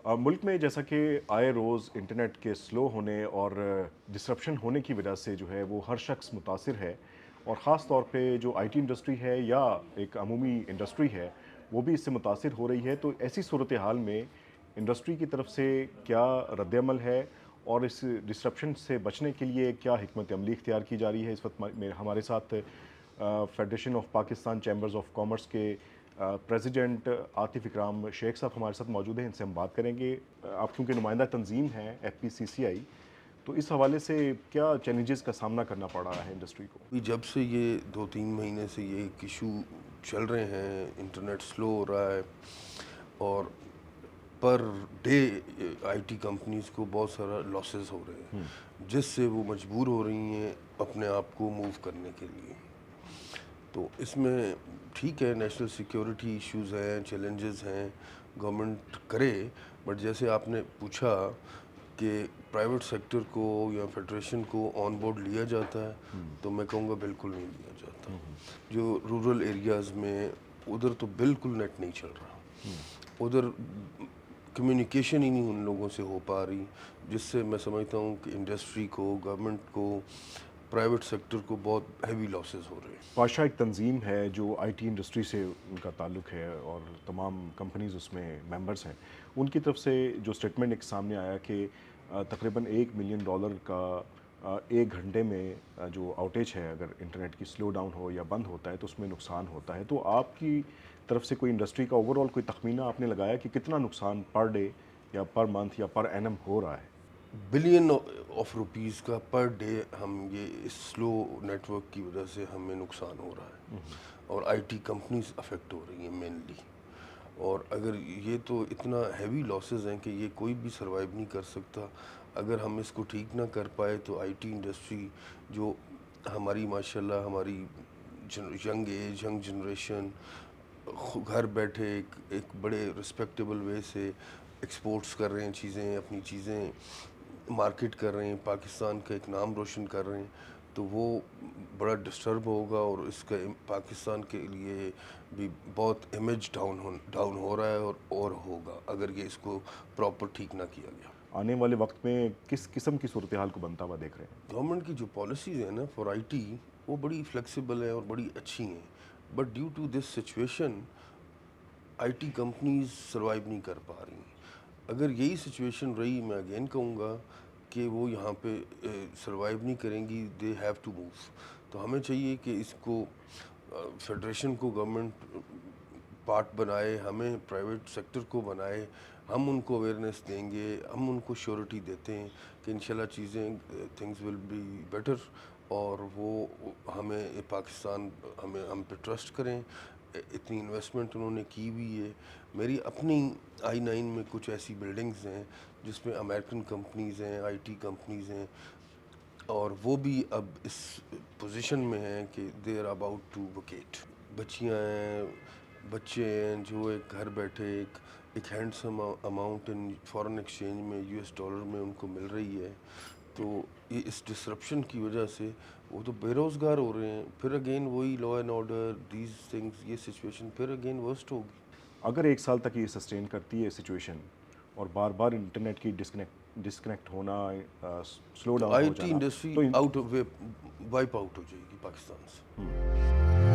मुल्क में जैसा कि आए रोज़ इंटरनेट के स्लो होने और डिसरप्शन होने की वजह से जो है वो हर शख्स मुतासिर है, और ख़ास तौर पे जो आईटी इंडस्ट्री है या एक अमूमी इंडस्ट्री है वो भी इससे मुतासिर हो रही है। तो ऐसी सूरत हाल में इंडस्ट्री की तरफ से क्या रद्दअमल है, और इस डिसरप्शन से बचने के लिए क्या हिकमत अमली इख्तियार की जा रही है? इस वक्त हमारे साथ federation of Pakistan chambers of commerce के प्रेसिडेंट आतिफ इकराम शेख साहब हमारे साथ मौजूद हैं। इनसे हम बात करेंगे। आप चूँकि नुमाइंदा तंजीम हैं एफपीसीसीआई, तो इस हवाले से क्या चैलेंजेस का सामना करना पड़ रहा है इंडस्ट्री को? अभी जब से ये 2-3 महीने से ये एक इशू चल रहे हैं, इंटरनेट स्लो हो रहा है और पर डे आईटी कंपनीज़ को बहुत सारा लॉसेस हो रहे हैं, जिससे वो मजबूर हो रही हैं अपने आप को मूव करने के लिए। तो इसमें ठीक है, नेशनल सिक्योरिटी इश्यूज़ हैं, चैलेंजेस हैं, गवर्नमेंट करे, बट जैसे आपने पूछा कि प्राइवेट सेक्टर को या फेडरेशन को ऑन बोर्ड लिया जाता है, तो मैं कहूँगा बिल्कुल नहीं लिया जाता। जो रूरल एरियाज़ में उधर तो बिल्कुल नेट नहीं चल रहा, उधर कम्युनिकेशन ही नहीं उन लोगों से हो पा रही, जिससे मैं समझता हूँ कि इंडस्ट्री को, गवर्नमेंट को, प्राइवेट सेक्टर को बहुत हैवी लॉसेस हो रहे हैं। पाशा एक तंजीम है जो आईटी इंडस्ट्री से उनका ताल्लुक है और तमाम कंपनीज उसमें मेंबर्स हैं। उनकी तरफ से जो स्टेटमेंट एक सामने आया कि तकरीबन $1 मिलियन का 1 घंटे में जो आउटेज है, अगर इंटरनेट की स्लो डाउन हो या बंद होता है तो उसमें नुकसान होता है। तो आपकी तरफ से कोई इंडस्ट्री का ओवरऑल कोई तखमीना आपने लगाया कि कितना नुकसान पर डे या पर मंथ या पर एनम हो रहा है? बिलियन ऑफ रुपीस का पर डे हम ये इस स्लो नेटवर्क की वजह से हमें नुकसान हो रहा है और आईटी कंपनीज अफेक्ट हो रही हैं मेनली। और अगर ये तो इतना हैवी लॉसेस हैं कि ये कोई भी सरवाइव नहीं कर सकता। अगर हम इसको ठीक ना कर पाए तो आईटी इंडस्ट्री जो हमारी माशाल्लाह हमारी यंग एज यंग जनरेशन घर बैठे एक बड़े रिस्पेक्टेबल वे से एक्सपोर्ट्स कर रहे हैं, चीज़ें अपनी चीज़ें मार्केट कर रहे हैं, पाकिस्तान का एक नाम रोशन कर रहे हैं, तो वो बड़ा डिस्टर्ब होगा और इसका पाकिस्तान के लिए भी बहुत इमेज डाउन हो रहा है और होगा अगर ये इसको प्रॉपर ठीक ना किया गया। आने वाले वक्त में किस किस्म की सूरत हाल को बनता हुआ देख रहे हैं? गवर्नमेंट की जो पॉलिसीज़ है ना फॉर आईटी, वो बड़ी फ्लेक्सिबल है और बड़ी अच्छी हैं, but due to this situation IT companies survive नहीं कर पा रही। अगर यही सिचुएशन रही, मैं अगेन कहूँगा कि वो यहाँ पे सरवाइव नहीं करेंगी, दे हैव टू मूव। तो हमें चाहिए कि इसको फेडरेशन को गवर्नमेंट पार्ट बनाए, हमें प्राइवेट सेक्टर को बनाए, हम उनको अवेयरनेस देंगे, हम उनको श्योरिटी देते हैं कि इंशाल्लाह चीज़ें थिंग्स विल बी बेटर और वो हमें पाकिस्तान हम पे ट्रस्ट करें। इतनी इन्वेस्टमेंट उन्होंने की हुई है। मेरी अपनी I9 में कुछ ऐसी बिल्डिंग्स हैं जिसमें अमेरिकन कंपनीज़ हैं, आईटी कंपनीज़ हैं, और वो भी अब इस पोजीशन में हैं कि they are about to vacate. बच्चियां हैं, बच्चे हैं जो एक घर बैठे एक handsome amount in foreign exchange में US डॉलर में उनको मिल रही है। तो ये इस डिसरप्शन की वजह से वो तो बेरोज़गार हो रहे हैं। फिर अगेन वही law and order these things, ये सिचुएशन फिर अगेन वर्स्ट होगी। अगर 1 साल तक ये सस्टेन करती है सिचुएशन और बार बार इंटरनेट की डिस्कनेक्ट होना, स्लो तो डाउन हो आईटी जाना, इंडस्ट्री तो आउट ऑफ वाइप आउट हो जाएगी पाकिस्तान से।